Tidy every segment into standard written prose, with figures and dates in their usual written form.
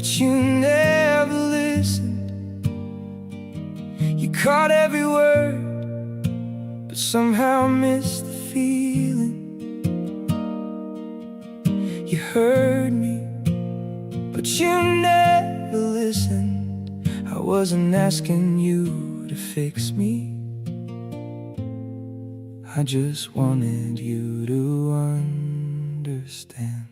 but you never listened. You caught every word, but somehow missed the feeling. You heard me, but you never listened. I wasn't asking you to fix me, I just wanted you to understand.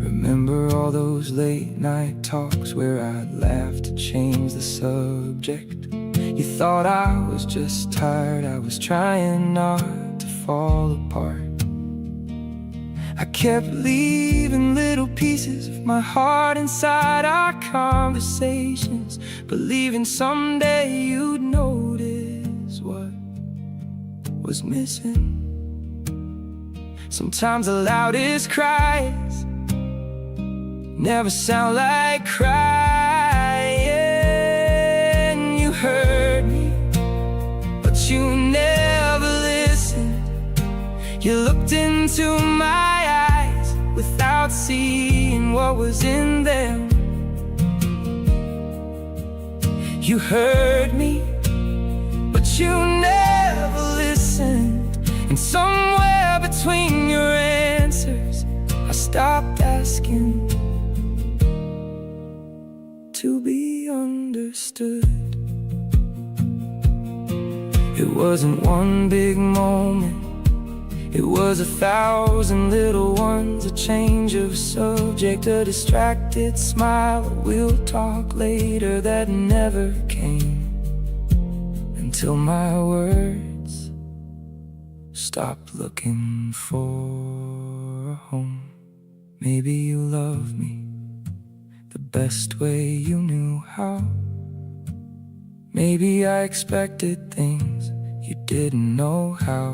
Remember all those late night talks where I'd laugh to change the subject? You thought I was just tired, I was trying not to fall apart. I kept leaving little pieces of my heart inside our conversations, believing someday you'd notice what was missing. Sometimes the loudest cries never sound like crying. You heard me, but you never listened. You looked into my eyes without seeing what was in them. You heard me, but you never listened. And somewhere between your answers, I stopped asking to be understood. It wasn't one big moment, it was 1,000 little ones. A change of subject, a distracted smile, a we'll talk later that never came, until my words stopped looking for a home. Maybe you love me the best way you knew how. Maybe I expected things you didn't know how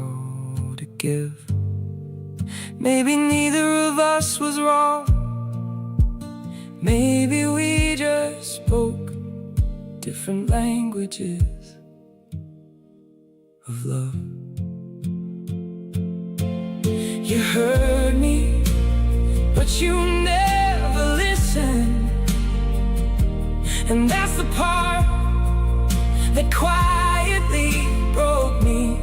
to give. Maybe neither of us was wrong. Maybe we just spoke different languages of love. You heard me, but you never listened. And that's the part that quietly broke me.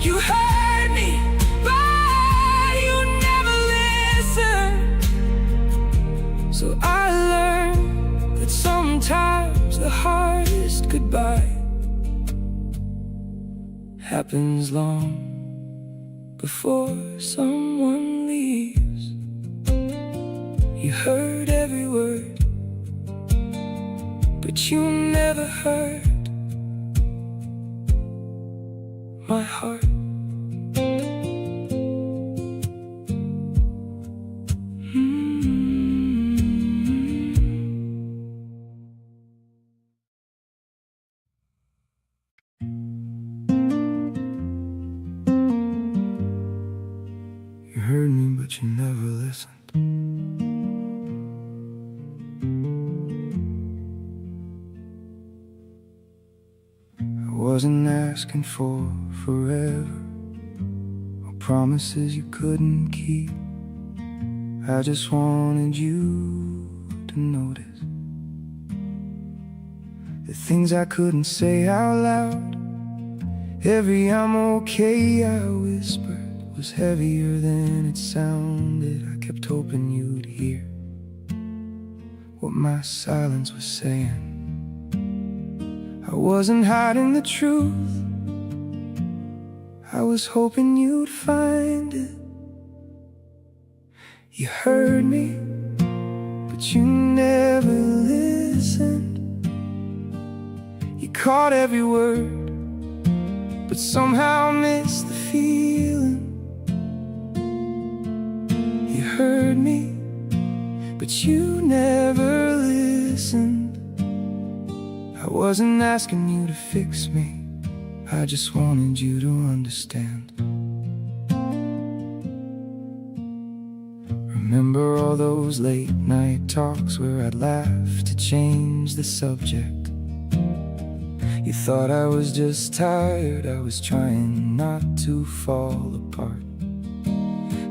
You heard me, but you never listened. So I learned that sometimes the hardest goodbye happens long before someone leaves. You heard every word, but you never heard my heart. You heard me, but you never listened. Wasn't asking for forever, or promises you couldn't keep. I just wanted you to notice the things I couldn't say out loud. Every "I'm okay" I whispered was heavier than it sounded. I kept hoping you'd hear what my silence was saying. I wasn't hiding the truth, I was hoping you'd find it. You heard me, but you never listened. You caught every word, but somehow missed the feeling. You heard me, but you never listened. I wasn't asking you to fix me, I just wanted you to understand. Remember all those late night talks where I'd laugh to change the subject? You thought I was just tired, I was trying not to fall apart.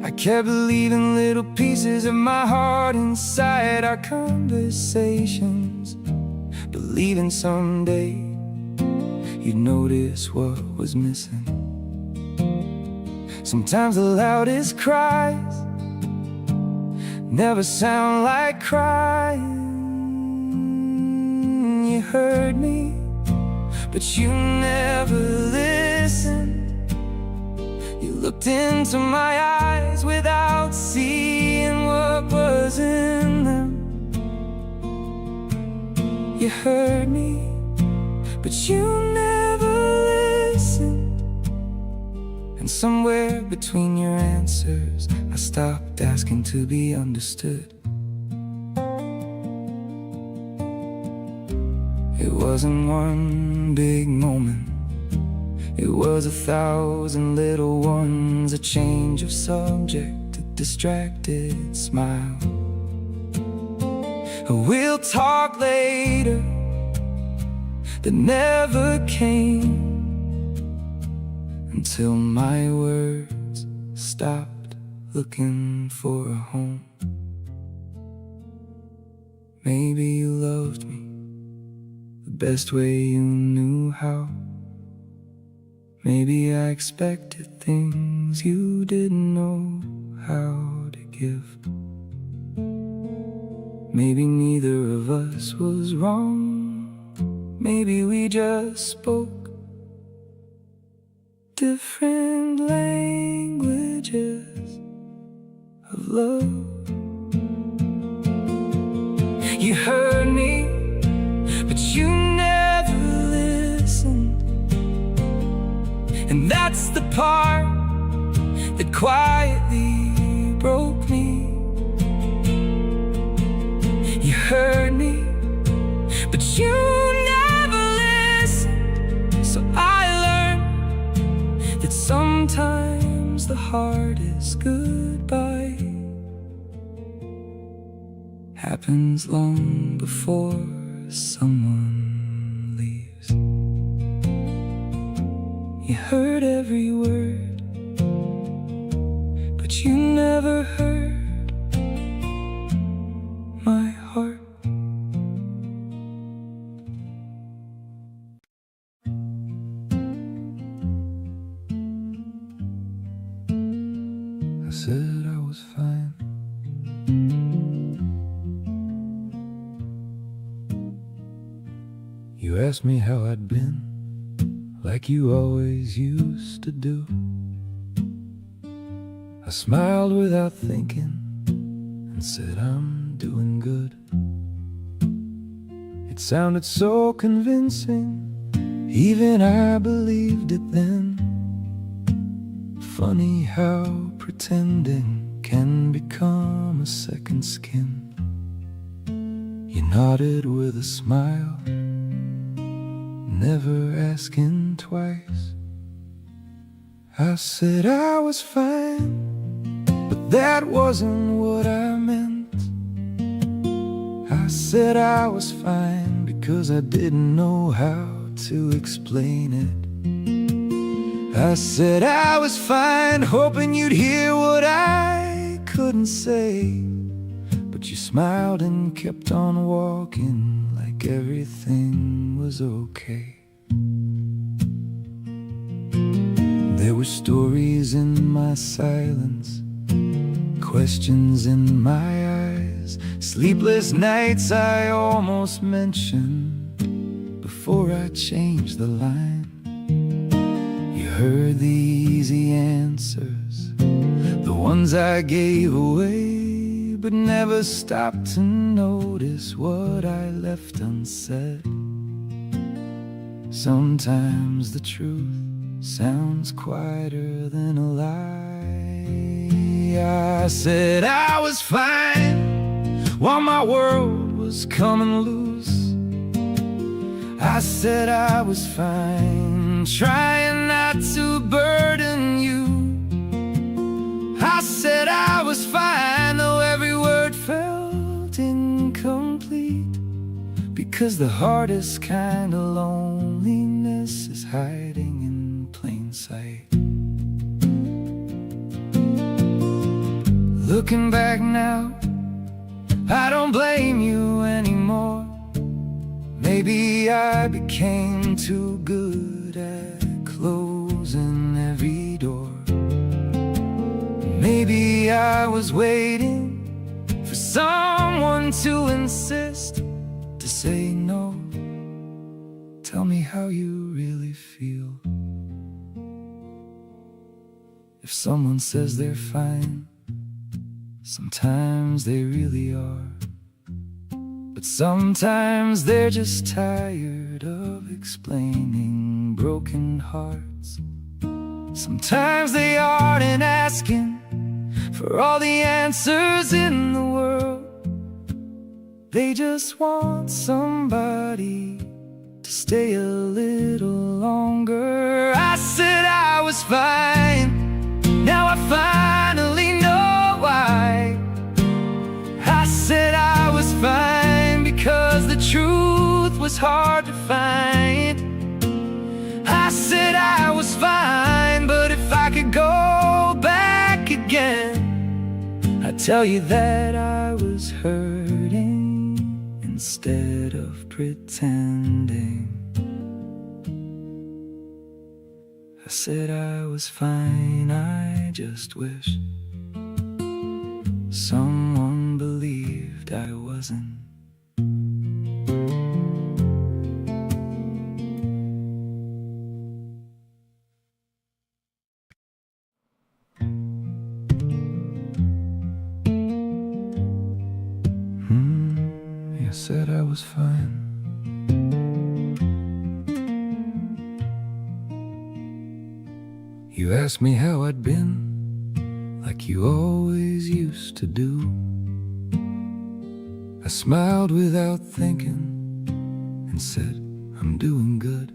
I kept leaving little pieces of my heart inside our conversations, believing someday you'd notice what was missing. Sometimes the loudest cries never sound like crying. You heard me, but you never listened. You looked into my eyes without seeing what was in them. You heard me, but you never listened. And somewhere between your answers, I stopped asking to be understood. It wasn't one big moment, it was 1,000 little ones, a change of subject, a distracted smile. We'll talk later, that never came, until my words stopped looking for a home. Maybe you loved me the best way you knew how. Maybe I expected things you didn't know how to give. Maybe neither of us was wrong. Maybe we just spoke different languages of love. You heard me, but you never listened. And that's the part that quietly broke me. You heard me, but you never listened. So I learned that sometimes the hardest goodbye happens long before someone leaves. You heard every word, but you never heard my heart. I said I was fine. You asked me how I'd been, like you always used to do. I smiled without thinking and said I'm doing good. It sounded so convincing, even I believed it then. Funny how pretending can become a second skin. You nodded with a smile, never asking twice. I said I was fine, but that wasn't what I meant. I said I was fine because I didn't know how to explain it. I said I was fine, hoping you'd hear what I couldn't say. But you smiled and kept on walking like everything was okay. There were stories in my silence, questions in my eyes, sleepless nights I almost mentioned before I changed the line. You heard the easy answers, the ones I gave away, but never stopped to notice what I left unsaid. Sometimes the truth sounds quieter than a lie. I said I was fine while my world was coming loose. I said I was fine, trying not to burden you. I said I was fine, though every word felt incomplete, because the hardest kind of lonely hiding in plain sight. Looking back now, I don't blame you anymore. Maybe I became too good at closing every door. Maybe I was waiting for someone to insist, to say no. Tell me how you really feel. If someone says they're fine, sometimes they really are. But sometimes they're just tired of explaining broken hearts. Sometimes they aren't asking for all the answers in the world. They just want somebody to stay a little longer. I said I was fine, now I finally know why. I said I was fine because the truth was hard to find. I said I was fine, but if I could go back again, I'd tell you that I was hurting instead of pretending. I said I was fine, I just wish someone believed I wasn't. I said I was fine. You asked me how I'd been, like you always used to do. I smiled without thinking and said, I'm doing good.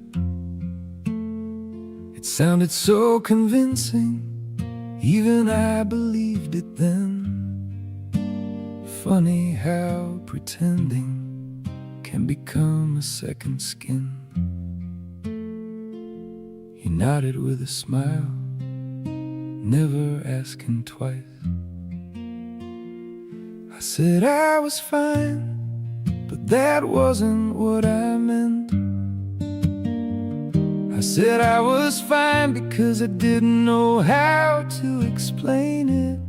It sounded so convincing, even I believed it then. Funny how pretending can become a second skin. He nodded with a smile, never asking twice. I said I was fine, but that wasn't what I meant. I said I was fine because I didn't know how to explain it.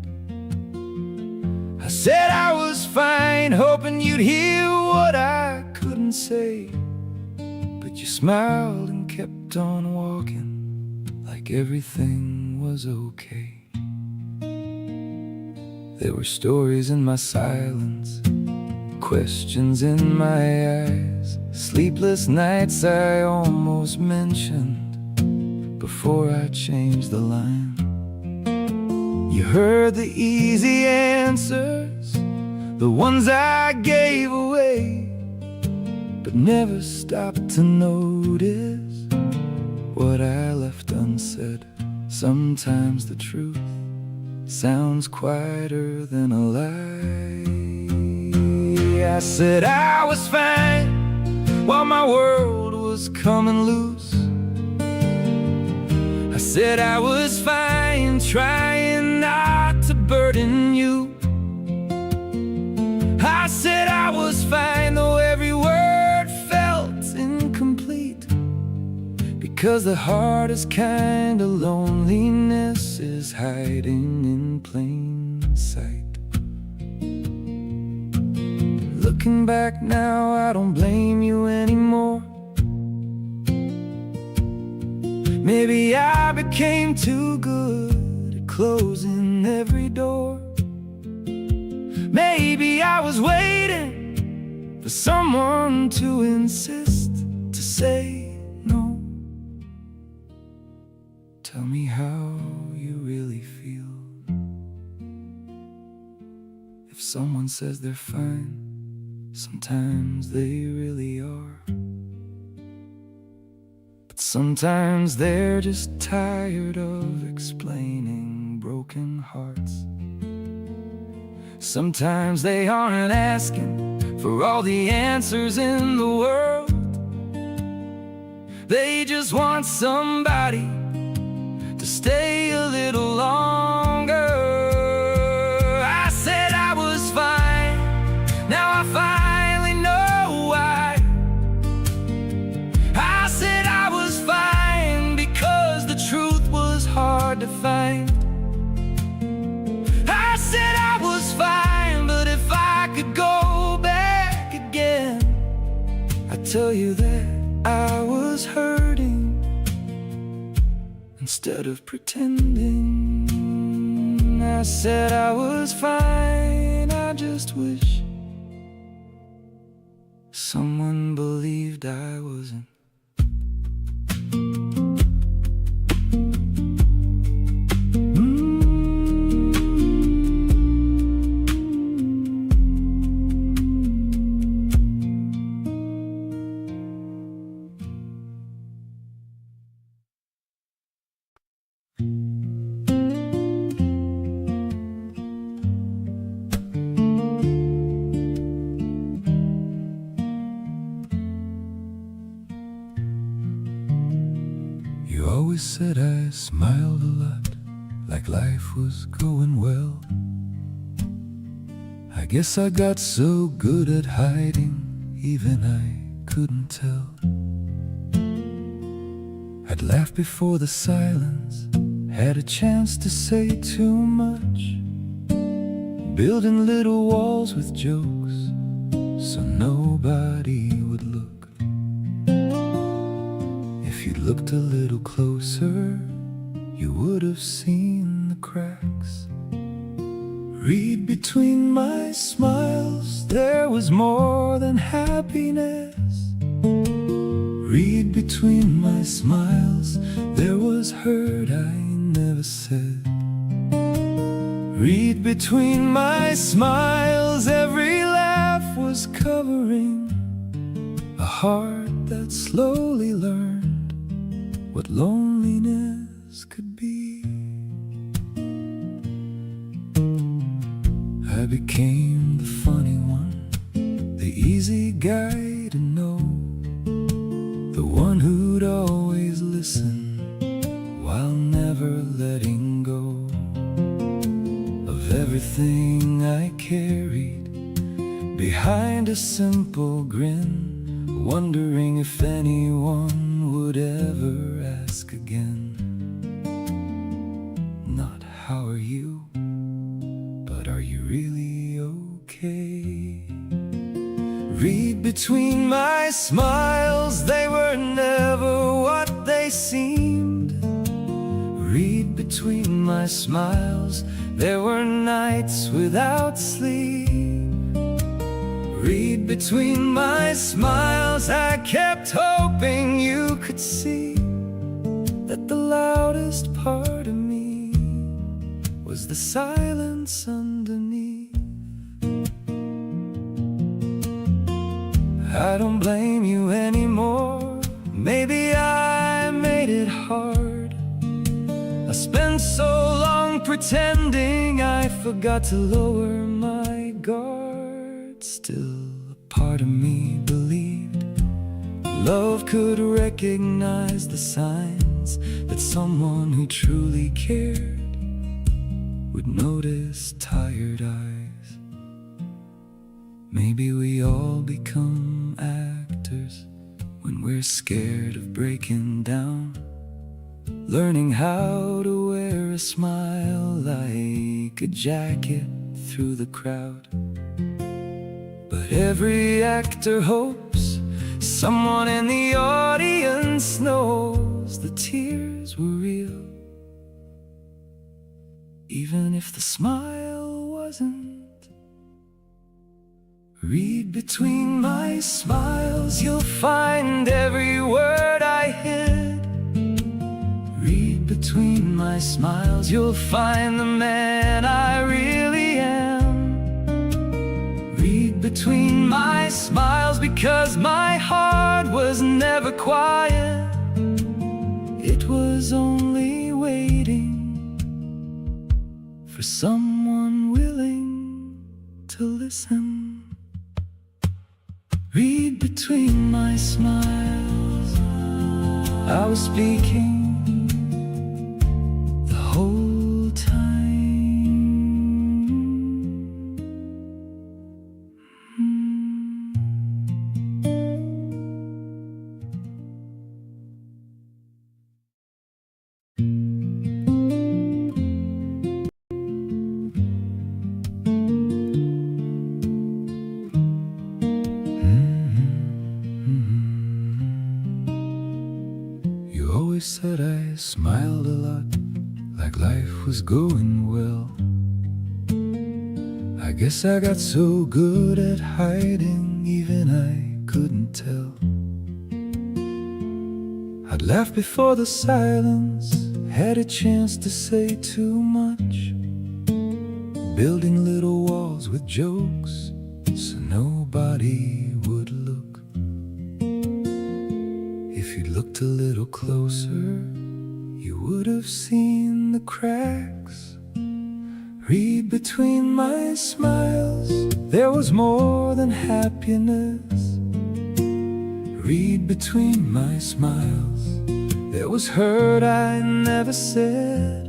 I said I was fine, hoping you'd hear what I couldn't say. But you smiled and kept on walking, like everything was okay. There were stories in my silence, questions in my eyes, sleepless nights I almost mentioned before I changed the line. You heard the easy answers, the ones I gave away, but never stopped to notice what I left unsaid. Sometimes the truth sounds quieter than a lie. I said I was fine while my world was coming loose. I said I was fine, trying not to burden you. I said I was fine, though every word felt incomplete, because the hardest kind of loneliness is hiding in plain sight. Looking back now, I don't blame you anymore. Maybe I became too good at closing every door. Maybe I was waiting for someone to insist, to say no. Tell me how you really feel. If someone says they're fine, sometimes they really are. But sometimes they're just tired of explaining broken hearts. Sometimes they aren't asking for all the answers in the world. They just want somebody to stay a little longer. I said I was fine, now I finally know why. I said I was fine because the truth was hard to find. I said I was fine, but if I could go back again, I'd tell you that I was hurting instead of pretending. I said I was fine, I just wish someone believed I wasn't. You always said I smiled a lot, like life was going well. I guess I got so good at hiding, even I couldn't tell. I'd laugh before the silence had a chance to say too much, building little walls with jokes so nobody would look. If you'd looked a little closer, you would have seen the cracks. Read between my smiles, there was more than happiness. Read between my smiles, there was hurt I never said. Read between my smiles, every laugh was covering a heart that slowly learned what loneliness could be. I became the funny one, the easy guy to know, the one who'd always listen while never letting go of everything I carried behind a simple grin, wondering if anyone would ever ask again. Not how are you, but are you really okay? Read between my smiles, they were never what they seemed. Read between my smiles, there were nights without sleep. Read between my smiles, I kept hoping you could see that the loudest part of me was the silence underneath. I don't blame you anymore, maybe I made it hard. I spent so long pretending I forgot to lower my guard. Still, a part of me believed love could recognize the signs, that someone who truly cared would notice tired eyes. Maybe we all become actors when we're scared of breaking down, learning how to wear a smile like a jacket through the crowd. But every actor hopes someone in the audience knows the tears were real, even if the smile wasn't. Read between my smiles, you'll find every word I hid. Read between my smiles, you'll find the man I really am. Read between my smiles, because my heart was never quiet. It was only waiting for someone willing to listen. Read between my smiles. I was speaking the whole time. You always said I smiled a lot, like life was going well. I guess I got so good at hiding, even I couldn't tell. I'd laugh before the silence had a chance to say too much, building little walls with jokes so nobody would look. If you looked a little closer, you would have seen the cracks. Read between my smiles, there was more than happiness. Read between my smiles, there was hurt I never said.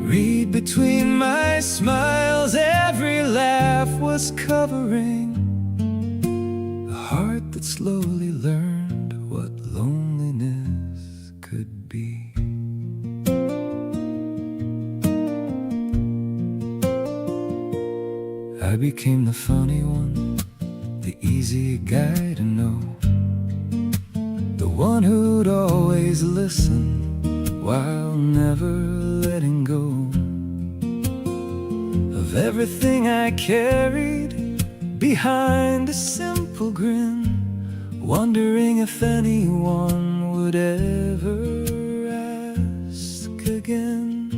Read between my smiles, every laugh was covering a heart that slowly learned what loneliness could be. I became the funny one, the easy guy to know, the one who'd always listen while never letting go of everything I carried behind a simple grin, wondering if anyone would ever ask again.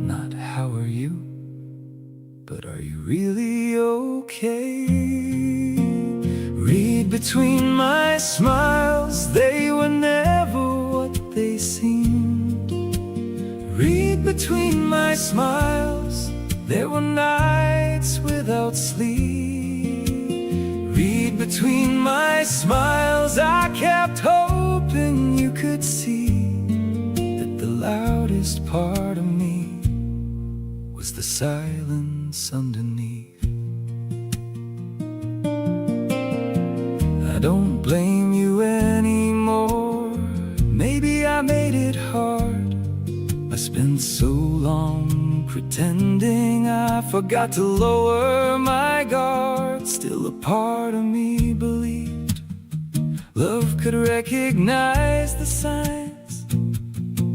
Not how are you, but are you really okay? Read between my smiles, they were never what they seemed. Read between my smiles, there were nights without sleep. Read between my smiles, I kept hoping you could see that the loudest part of me was the silence underneath. I don't blame you anymore, maybe I made it hard. I spent so long pretending I forgot to lower my guard. Still a part of me believed love could recognize the signs,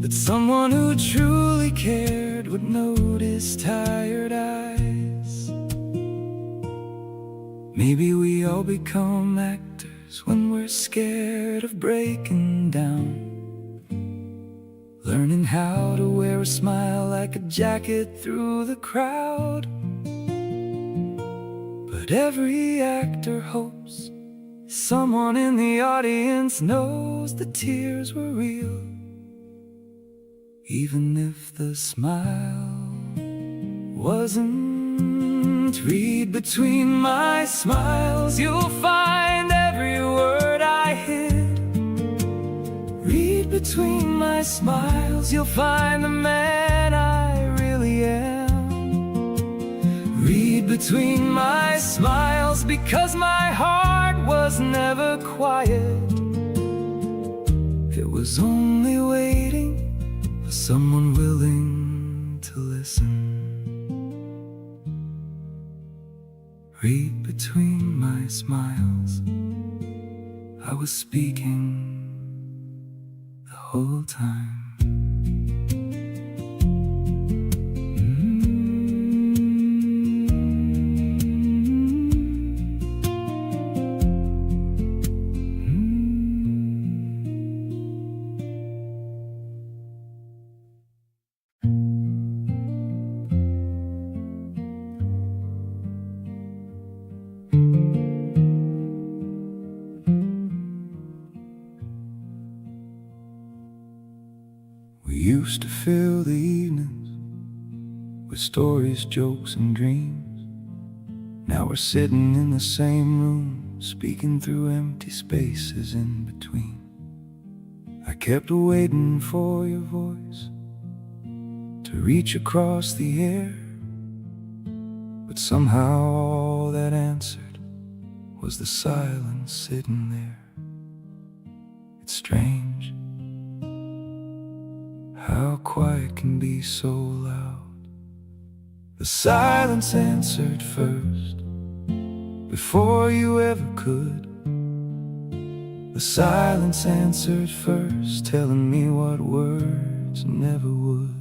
that someone who truly cared would notice tired eyes. Maybe we all become actors when we're scared of breaking down, learning how to wear a smile like a jacket through the crowd. But every actor hopes someone in the audience knows the tears were real, even if the smile wasn't. Read between my smiles, you'll find every word I hid. Read between my smiles, you'll find the man I really am. Read between my smiles, because my heart was never quiet. It was only waiting for someone willing to listen. Read between my smiles, I was speaking the whole time. We used to fill the evenings with stories, jokes, and dreams. Now we're sitting in the same room, speaking through empty spaces in between. I kept waiting for your voice to reach across the air, but somehow all that answered was the silence sitting there. It's strange how quiet can be so loud. The silence answered first, before you ever could. The silence answered first, telling me what words never would.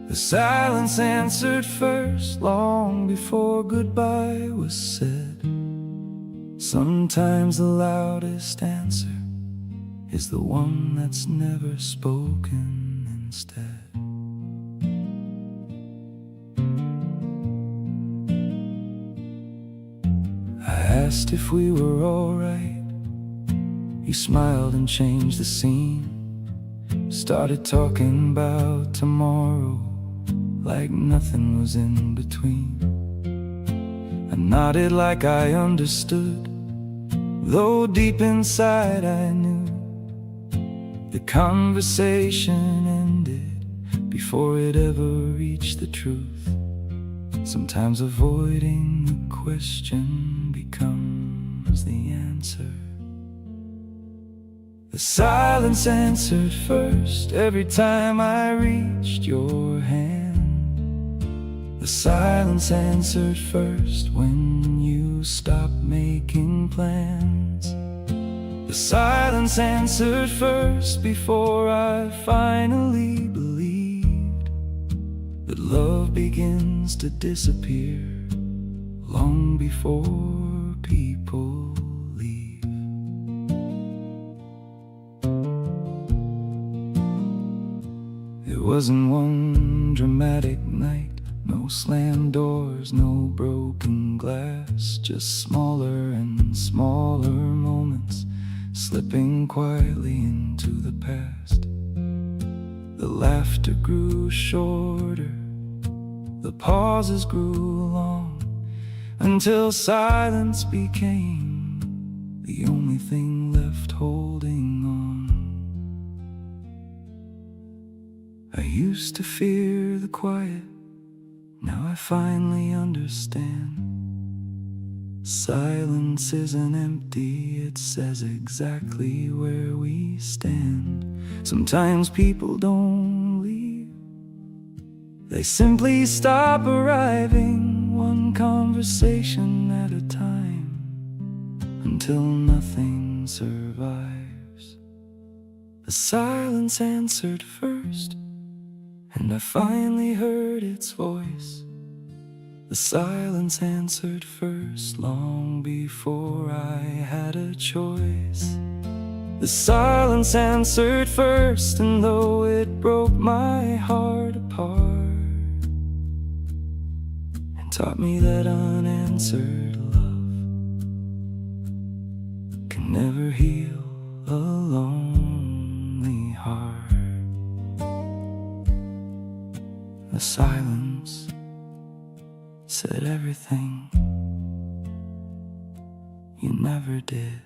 The silence answered first, long before goodbye was said. Sometimes the loudest answer is the one that's never spoken instead. I asked if we were alright. You smiled and changed the scene. Started talking about tomorrow like nothing was in between. I nodded like I understood, though deep inside I knew the conversation ended before it ever reached the truth. Sometimes avoiding the question becomes the answer. The silence answered first every time I reached your hand. The silence answered first when you stopped making plans. The silence answered first before I finally believed that love begins to disappear long before people leave. It wasn't one dramatic night, no slammed doors, no broken glass, just smaller and smaller moments slipping quietly into the past. The laughter grew shorter, the pauses grew long, until silence became the only thing left holding on. I used to fear the quiet, now I finally understand. Silence isn't empty, it says exactly where we stand. Sometimes people don't leave, they simply stop arriving, one conversation at a time, until nothing survives. The silence answered first, and I finally heard its voice. The silence answered first, long before I had a choice. The silence answered first, and though it broke my heart apart, and taught me that unanswered love can never heal a lonely heart. The silence said everything you never did.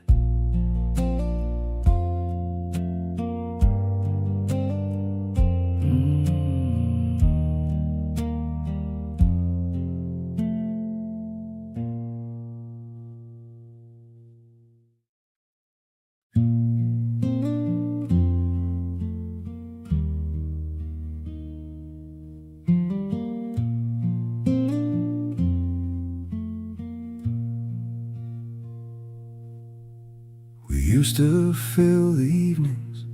Used to fill the evenings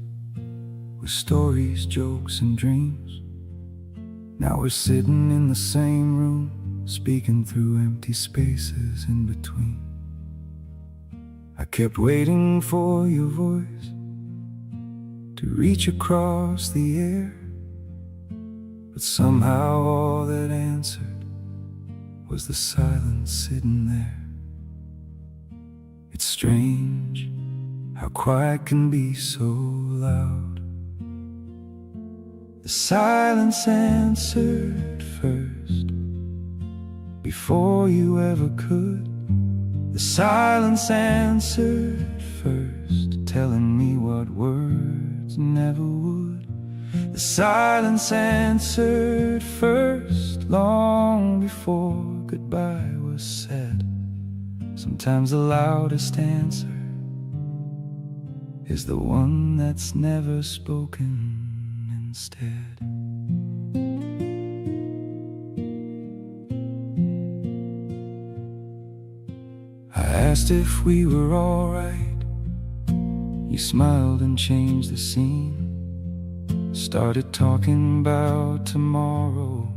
with stories, jokes, and dreams. Now we're sitting in the same room, speaking through empty spaces in between. I kept waiting for your voice to reach across the air, but somehow all that answered was the silence sitting there. It's strange how quiet can be so loud. The silence answered first, before you ever could. The silence answered first, telling me what words never would. The silence answered first, long before goodbye was said. Sometimes the loudest answer is the one that's never spoken instead. I asked if we were alright. You smiled and changed the scene. Started talking about tomorrow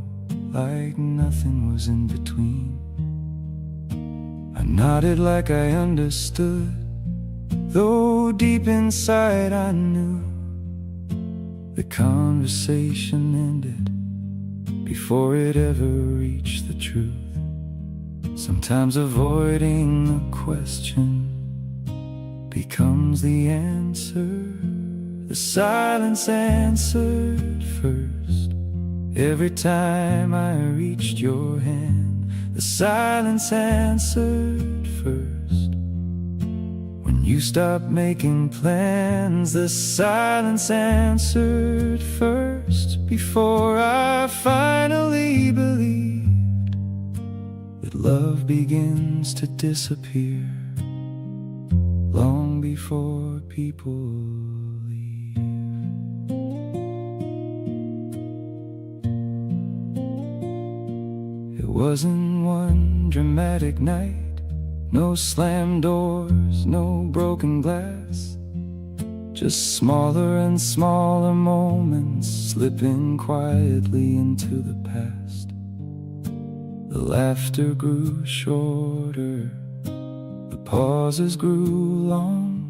like nothing was in between. I nodded like I understood, though deep inside I knew the conversation ended before it ever reached the truth. Sometimes avoiding the question becomes the answer. The silence answered first. Every time I reached your hand, the silence answered first. When you stopped making plans, the silence answered first. Before I finally believed that love begins to disappear, long before people leave. It wasn't one dramatic night, no slammed doors, no broken glass, just smaller and smaller moments slipping quietly into the past. The laughter grew shorter, the pauses grew long,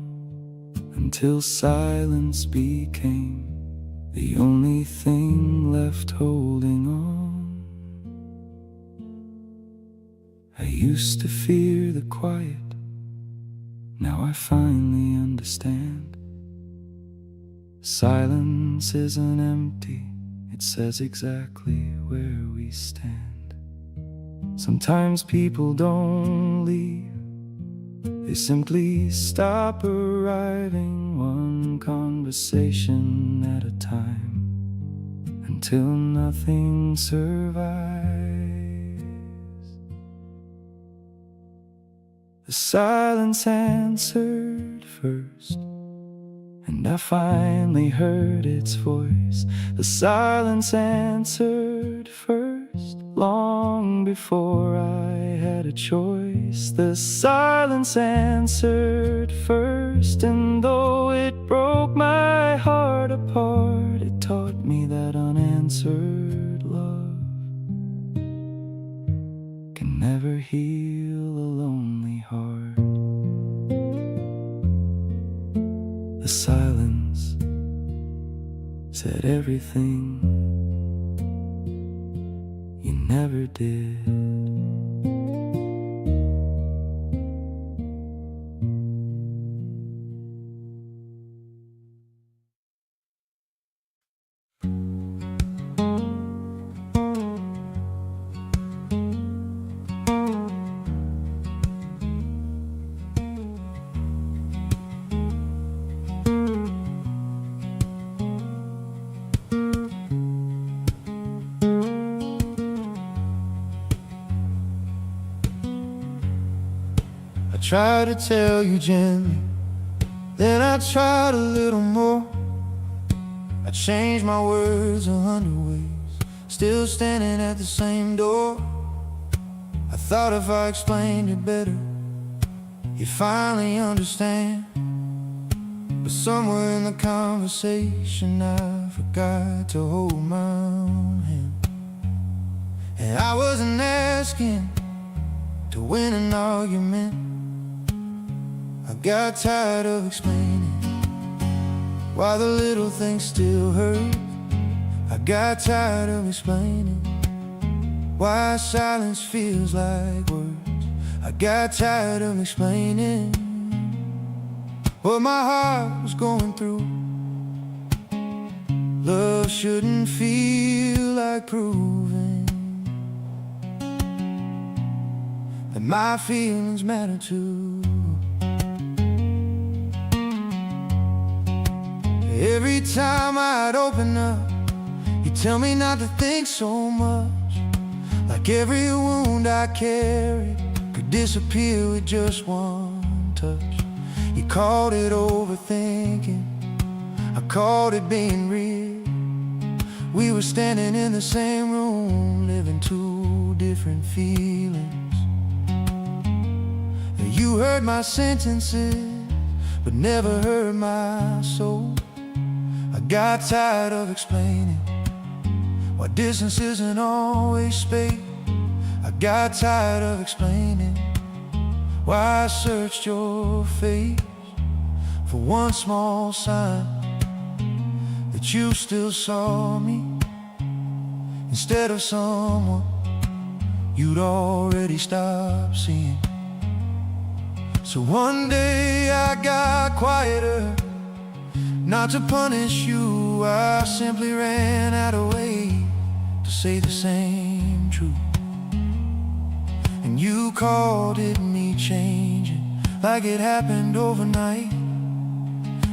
until silence became the only thing left holding on. I used to fear the quiet, now I finally understand. Silence isn't empty, it says exactly where we stand. Sometimes people don't leave, they simply stop arriving, one conversation at a time, until nothing survives. The silence answered first, and I finally heard its voice. The silence answered first, long before I had a choice. The silence answered first, and though it broke my heart apart, it taught me that unanswered love can never heal a lonely heart. The silence said everything you never did. I tried to tell you gently, then I tried a little more. I changed my words 100 ways, still standing at the same door. I thought if I explained it better, you'd finally understand. But somewhere in the conversation I forgot to hold my own hand. And I wasn't asking to win an argument, I got tired of explaining why the little things still hurt. I got tired of explaining why silence feels like words. I got tired of explaining what my heart was going through. Love shouldn't feel like proving that my feelings matter too. Every time I'd open up, you tell me not to think so much. Like every wound I carried could disappear with just one touch. You called it overthinking, I called it being real. We were standing in the same room, living two different feelings. You heard my sentences, but never heard my soul. I got tired of explaining why distance isn't always space. I got tired of explaining why I searched your face for one small sign that you still saw me instead of someone you'd already stopped seeing. So one day I got quieter, not to punish you, I simply ran out of ways to say the same truth. And you called it me changing, like it happened overnight.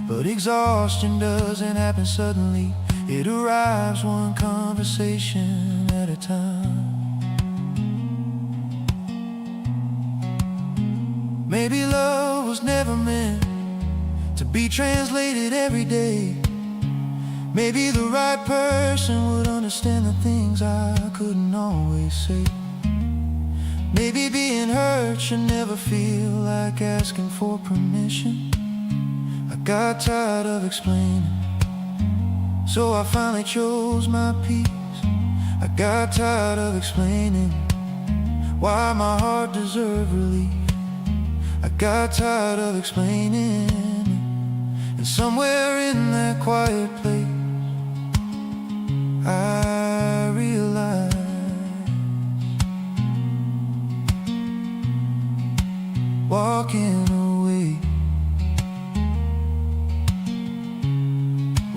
But exhaustion doesn't happen suddenly, it arrives one conversation at a time. Maybe love was never meant to be translated every day. Maybe the right person would understand the things I couldn't always say. Maybe being hurt should never feel like asking for permission. I got tired of explaining, so I finally chose my peace. I got tired of explaining why my heart deserved relief. I got tired of explaining, and somewhere in that quiet place I realized walking away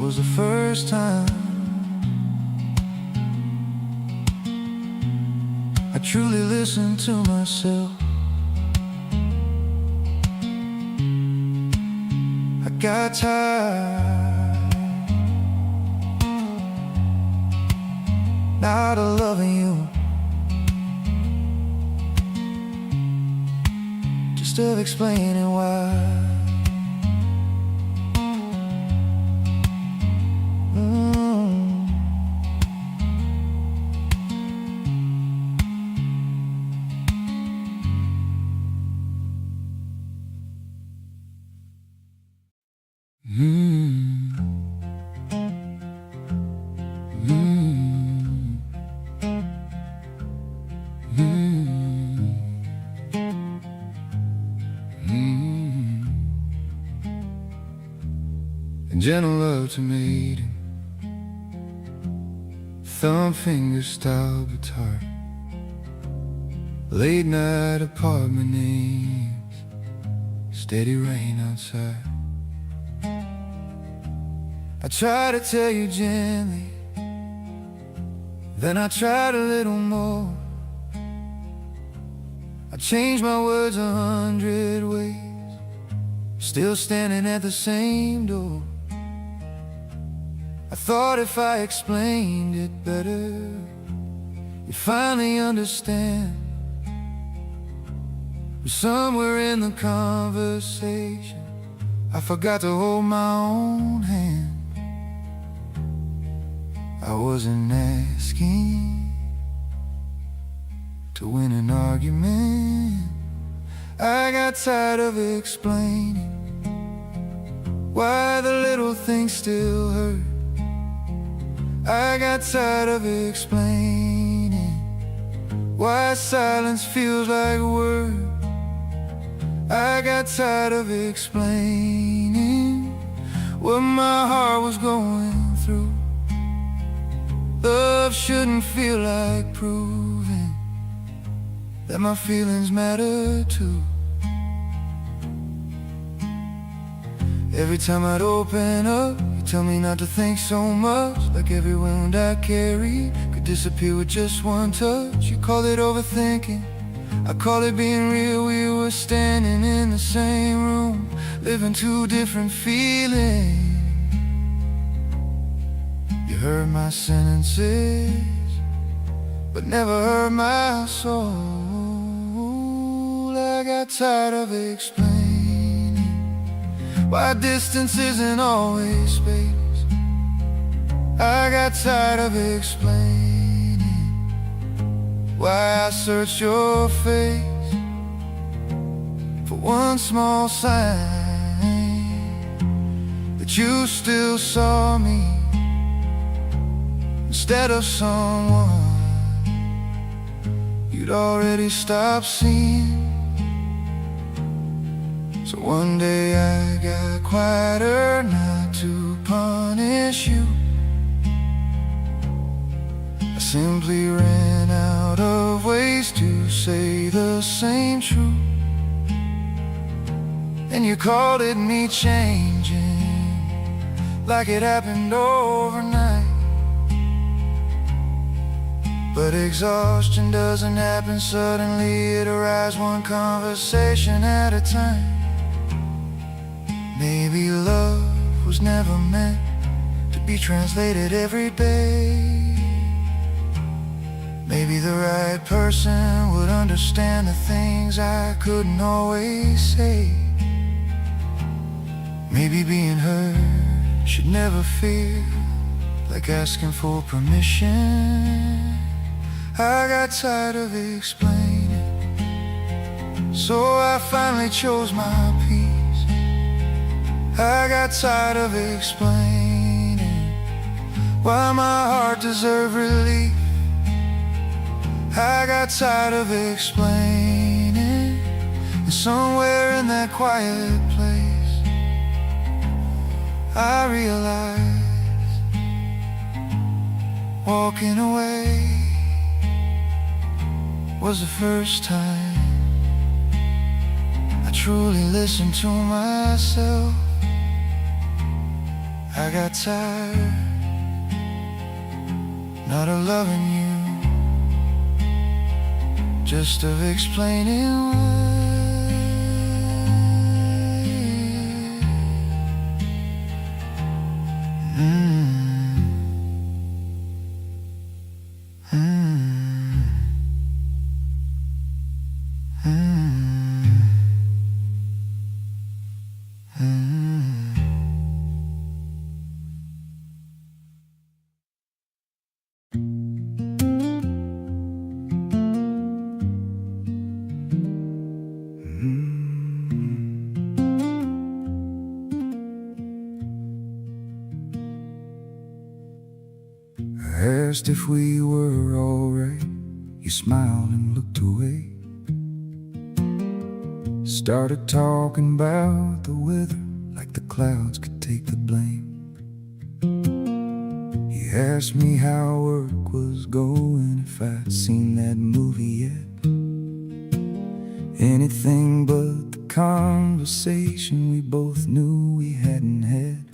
was the first time I truly listened to myself. I got tired not of loving you, just of explaining why. Gentle ultimatum, thumb finger style guitar, late night apartment names, steady rain outside. I try to tell you gently, then I tried a little more. I changed my words 100 ways, still standing at the same door. I thought if I explained it better, you'd finally understand. But somewhere in the conversation, I forgot to hold my own hand. I wasn't asking to win an argument. I got tired of explaining why the little things still hurt. I got tired of explaining why silence feels like a word. I got tired of explaining what my heart was going through. Love shouldn't feel like proving that my feelings matter too. Every time I'd open up, you tell me not to think so much. Like every wound I carry could disappear with just one touch. You call it overthinking, I call it being real. We were standing in the same room, living two different feelings. You heard my sentences, but never heard my soul. I got tired of explaining why distance isn't always space. I got tired of explaining why I searched your face for one small sign that you still saw me instead of someone you'd already stopped seeing. So one day I got quieter, not to punish you. I simply ran out of ways to say the same truth. And you called it me changing, like it happened overnight. But exhaustion doesn't happen suddenly, it arrives one conversation at a time. Maybe love was never meant to be translated every day. Maybe the right person would understand the things I couldn't always say. Maybe being heard should never feel like asking for permission. I got tired of explaining, so I finally chose my peace. I got tired of explaining why my heart deserved relief. I got tired of explaining, and somewhere in that quiet place I realized walking away was the first time I truly listened to myself. I got tired, not of loving you, just of explaining why. I asked if we were alright. You smiled and looked away. Started talking about the weather, like the clouds could take the blame. You asked me how work was going, if I'd seen that movie yet. Anything but the conversation we both knew we hadn't had.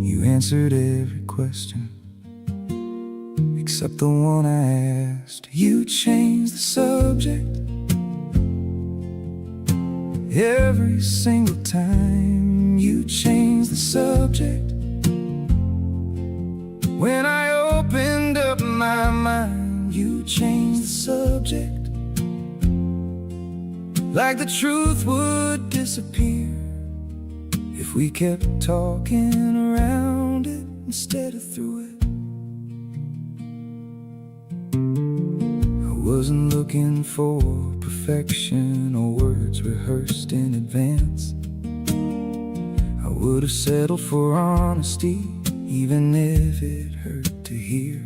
You answered every question except the one I asked. You changed the subject every single time. You changed the subject when I opened up my mind. You changed the subject like the truth would disappear if we kept talking around it instead of through it. I wasn't looking for perfection or words rehearsed in advance. I would have settled for honesty, even if it hurt to hear.